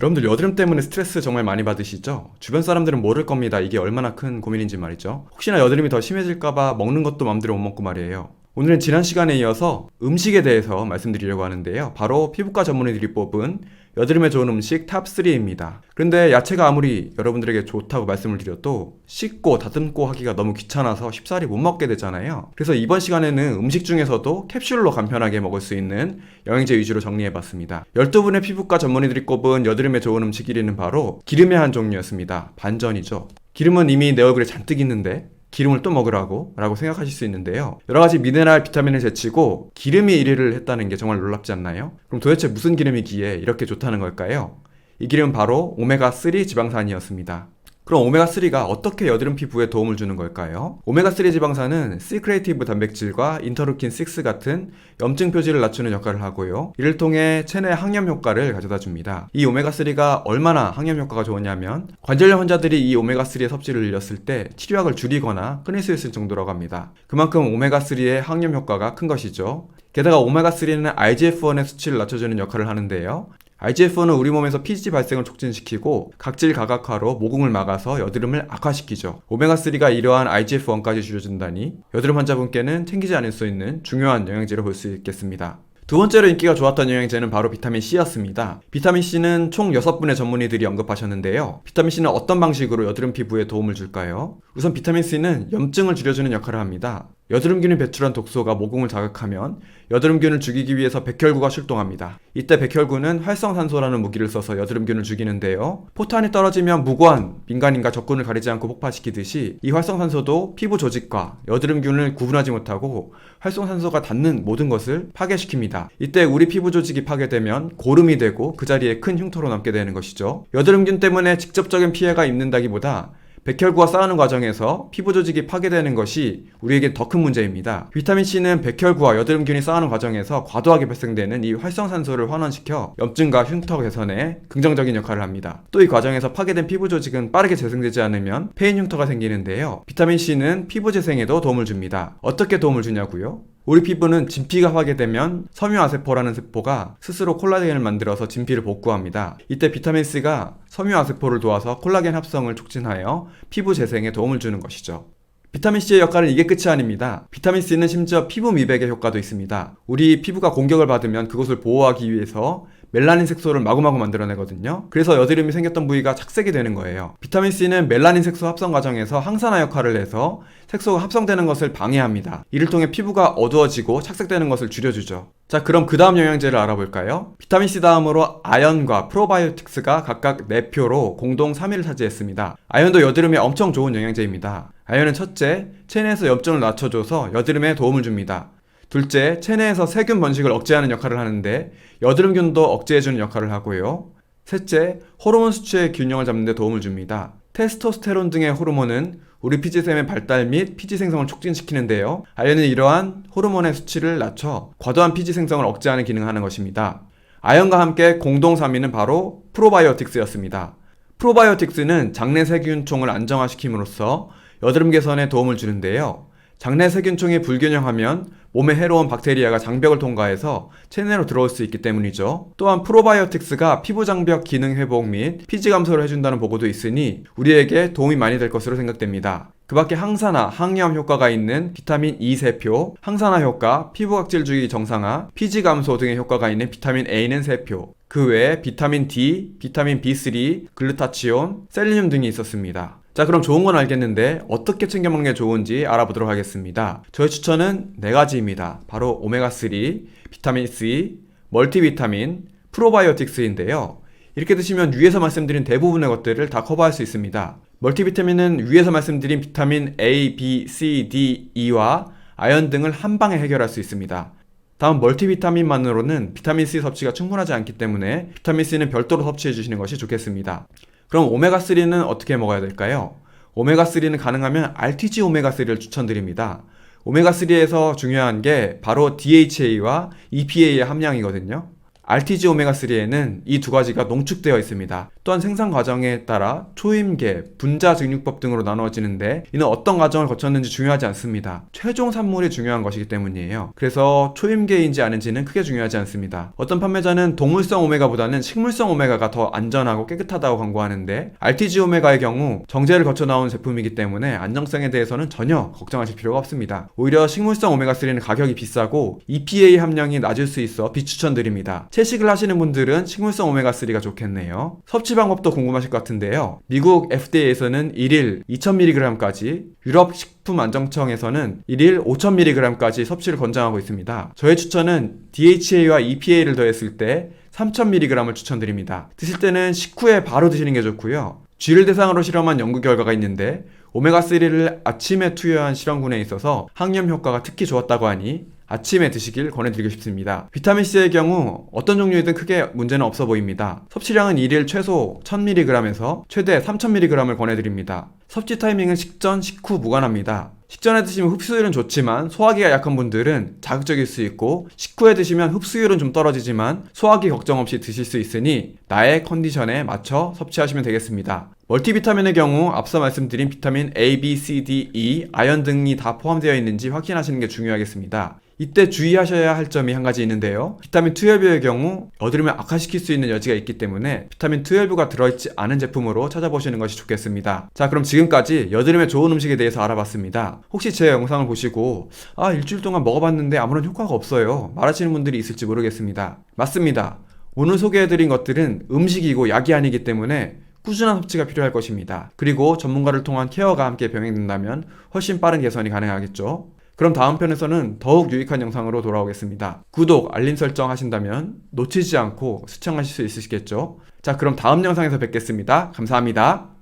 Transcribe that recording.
여러분들 여드름 때문에 스트레스 정말 많이 받으시죠? 주변 사람들은 모를 겁니다. 이게 얼마나 큰 고민인지 말이죠. 혹시나 여드름이 더 심해질까봐 먹는 것도 맘대로 못 먹고 말이에요. 오늘은 지난 시간에 이어서 음식에 대해서 말씀드리려고 하는데요. 바로 피부과 전문의들이 뽑은 여드름에 좋은 음식 탑3입니다. 그런데 야채가 아무리 여러분들에게 좋다고 말씀을 드려도 씻고 다듬고 하기가 너무 귀찮아서 쉽사리 못 먹게 되잖아요. 그래서 이번 시간에는 음식 중에서도 캡슐로 간편하게 먹을 수 있는 영양제 위주로 정리해봤습니다. 12분의 피부과 전문의들이 꼽은 여드름에 좋은 음식 1위는 바로 기름의 한 종류였습니다. 반전이죠. 기름은 이미 내 얼굴에 잔뜩 있는데 기름을 또 먹으라고 라고 생각하실 수 있는데요. 여러가지 미네랄, 비타민을 제치고 기름이 1위를 했다는 게 정말 놀랍지 않나요? 그럼 도대체 무슨 기름이기에 이렇게 좋다는 걸까요? 이 기름은 바로 오메가3 지방산이었습니다. 그럼 오메가3가 어떻게 여드름 피부에 도움을 주는 걸까요? 오메가3 지방산은 C크리에이티브 단백질과 인터루킨6 같은 염증 표지를 낮추는 역할을 하고요. 이를 통해 체내 항염 효과를 가져다 줍니다. 이 오메가3가 얼마나 항염 효과가 좋으냐면 관절염 환자들이 이 오메가3의 섭취를 늘렸을 때 치료약을 줄이거나 끊을 수 있을 정도라고 합니다. 그만큼 오메가3의 항염 효과가 큰 것이죠. 게다가 오메가3는 IGF-1의 수치를 낮춰주는 역할을 하는데요. IGF-1은 우리 몸에서 피지 발생을 촉진시키고 각질 가각화로 모공을 막아서 여드름을 악화시키죠. 오메가3가 이러한 IGF-1까지 줄여준다니 여드름 환자분께는 챙기지 않을 수 있는 중요한 영양제로 볼 수 있겠습니다. 두 번째로 인기가 좋았던 영양제는 바로 비타민C였습니다. 비타민C는 총 6분의 전문의들이 언급하셨는데요. 비타민C는 어떤 방식으로 여드름 피부에 도움을 줄까요? 우선 비타민C는 염증을 줄여주는 역할을 합니다. 여드름균이 배출한 독소가 모공을 자극하면 여드름균을 죽이기 위해서 백혈구가 출동합니다. 이때 백혈구는 활성산소라는 무기를 써서 여드름균을 죽이는데요. 포탄이 떨어지면 무고한 민간인과 적군을 가리지 않고 폭파시키듯이 이 활성산소도 피부 조직과 여드름균을 구분하지 못하고 활성산소가 닿는 모든 것을 파괴시킵니다. 이때 우리 피부 조직이 파괴되면 고름이 되고 그 자리에 큰 흉터로 남게 되는 것이죠. 여드름균 때문에 직접적인 피해가 입는다기보다 백혈구와 싸우는 과정에서 피부 조직이 파괴되는 것이 우리에게 더 큰 문제입니다. 비타민C는 백혈구와 여드름균이 싸우는 과정에서 과도하게 발생되는 이 활성산소를 환원시켜 염증과 흉터 개선에 긍정적인 역할을 합니다. 또 이 과정에서 파괴된 피부 조직은 빠르게 재생되지 않으면 폐인 흉터가 생기는데요. 비타민C는 피부 재생에도 도움을 줍니다. 어떻게 도움을 주냐고요? 우리 피부는 진피가 파괴되면 섬유아세포라는 세포가 스스로 콜라겐을 만들어서 진피를 복구합니다. 이때 비타민C가 섬유아세포를 도와서 콜라겐 합성을 촉진하여 피부 재생에 도움을 주는 것이죠. 비타민C의 역할은 이게 끝이 아닙니다. 비타민C는 심지어 피부 미백의 효과도 있습니다. 우리 피부가 공격을 받으면 그것을 보호하기 위해서 멜라닌 색소를 마구마구 만들어내거든요. 그래서 여드름이 생겼던 부위가 착색이 되는 거예요. 비타민C는 멜라닌 색소 합성 과정에서 항산화 역할을 해서 색소가 합성되는 것을 방해합니다. 이를 통해 피부가 어두워지고 착색되는 것을 줄여주죠. 자, 그럼 그 다음 영양제를 알아볼까요? 비타민C 다음으로 아연과 프로바이오틱스가 각각 4표로 공동 3위를 차지했습니다. 아연도 여드름에 엄청 좋은 영양제입니다. 아연은 첫째, 체내에서 염증을 낮춰줘서 여드름에 도움을 줍니다. 둘째, 체내에서 세균 번식을 억제하는 역할을 하는데 여드름균도 억제해주는 역할을 하고요. 셋째, 호르몬 수치의 균형을 잡는 데 도움을 줍니다. 테스토스테론 등의 호르몬은 우리 피지샘의 발달 및 피지 생성을 촉진시키는데요. 아연은 이러한 호르몬의 수치를 낮춰 과도한 피지 생성을 억제하는 기능을 하는 것입니다. 아연과 함께 공동 3위는 바로 프로바이오틱스였습니다. 프로바이오틱스는 장내 세균총을 안정화시킴으로써 여드름 개선에 도움을 주는데요. 장내 세균총이 불균형하면 몸에 해로운 박테리아가 장벽을 통과해서 체내로 들어올 수 있기 때문이죠. 또한 프로바이오틱스가 피부 장벽 기능 회복 및 피지 감소를 해준다는 보고도 있으니 우리에게 도움이 많이 될 것으로 생각됩니다. 그 밖에 항산화, 항염 효과가 있는 비타민 E 3표, 항산화 효과, 피부 각질 주기 정상화, 피지 감소 등의 효과가 있는 비타민 A는 3표, 그 외에 비타민 D, 비타민 B3, 글루타치온, 셀레늄 등이 있었습니다. 자, 그럼 좋은 건 알겠는데 어떻게 챙겨 먹는 게 좋은지 알아보도록 하겠습니다. 저의 추천은 4가지입니다. 바로 오메가3, 비타민C, 멀티비타민, 프로바이오틱스인데요. 이렇게 드시면 위에서 말씀드린 대부분의 것들을 다 커버할 수 있습니다. 멀티비타민은 위에서 말씀드린 비타민 A, B, C, D, E와 아연 등을 한 방에 해결할 수 있습니다. 다음 멀티비타민만으로는 비타민C 섭취가 충분하지 않기 때문에 비타민C는 별도로 섭취해 주시는 것이 좋겠습니다. 그럼 오메가3는 어떻게 먹어야 될까요? 오메가3는 가능하면 RTG 오메가3를 추천드립니다. 오메가3에서 중요한 게 바로 DHA와 EPA의 함량이거든요. RTG 오메가3에는 이 두 가지가 농축되어 있습니다. 또한 생산 과정에 따라 초임계, 분자 증류법 등으로 나누어지는데 이는 어떤 과정을 거쳤는지 중요하지 않습니다. 최종 산물이 중요한 것이기 때문이에요. 그래서 초임계인지 아닌지는 크게 중요하지 않습니다. 어떤 판매자는 동물성 오메가보다는 식물성 오메가가 더 안전하고 깨끗하다고 광고하는데 RTG 오메가의 경우 정제를 거쳐 나온 제품이기 때문에 안정성에 대해서는 전혀 걱정하실 필요가 없습니다. 오히려 식물성 오메가3는 가격이 비싸고 EPA 함량이 낮을 수 있어 비추천드립니다. 채식을 하시는 분들은 식물성 오메가3가 좋겠네요. 섭취 방법도 궁금하실 것 같은데요. 미국 FDA에서는 1일 2000mg까지, 유럽 식품안정청에서는 1일 5000mg까지 섭취를 권장하고 있습니다. 저의 추천은 DHA와 EPA를 더했을 때 3000mg을 추천드립니다. 드실 때는 식후에 바로 드시는 게 좋고요. 쥐를 대상으로 실험한 연구 결과가 있는데 오메가3를 아침에 투여한 실험군에 있어서 항염 효과가 특히 좋았다고 하니 아침에 드시길 권해드리고 싶습니다. 비타민C의 경우 어떤 종류이든 크게 문제는 없어 보입니다. 섭취량은 1일 최소 1000mg에서 최대 3000mg을 권해드립니다. 섭취 타이밍은 식전, 식후 무관합니다. 식전에 드시면 흡수율은 좋지만 소화기가 약한 분들은 자극적일 수 있고, 식후에 드시면 흡수율은 좀 떨어지지만 소화기 걱정 없이 드실 수 있으니 나의 컨디션에 맞춰 섭취하시면 되겠습니다. 멀티비타민의 경우 앞서 말씀드린 비타민 A, B, C, D, E, 아연 등이 다 포함되어 있는지 확인하시는 게 중요하겠습니다. 이때 주의하셔야 할 점이 한 가지 있는데요. 비타민 12의 경우 여드름을 악화시킬 수 있는 여지가 있기 때문에 비타민 12가 들어있지 않은 제품으로 찾아보시는 것이 좋겠습니다. 자, 그럼 지금까지 여드름에 좋은 음식에 대해서 알아봤습니다. 혹시 제 영상을 보시고 일주일 동안 먹어봤는데 아무런 효과가 없어요 말하시는 분들이 있을지 모르겠습니다. 맞습니다. 오늘 소개해드린 것들은 음식이고 약이 아니기 때문에 꾸준한 섭취가 필요할 것입니다. 그리고 전문가를 통한 케어가 함께 병행된다면 훨씬 빠른 개선이 가능하겠죠. 그럼 다음 편에서는 더욱 유익한 영상으로 돌아오겠습니다. 구독, 알림 설정 하신다면 놓치지 않고 시청하실 수 있으시겠죠? 자, 그럼 다음 영상에서 뵙겠습니다. 감사합니다.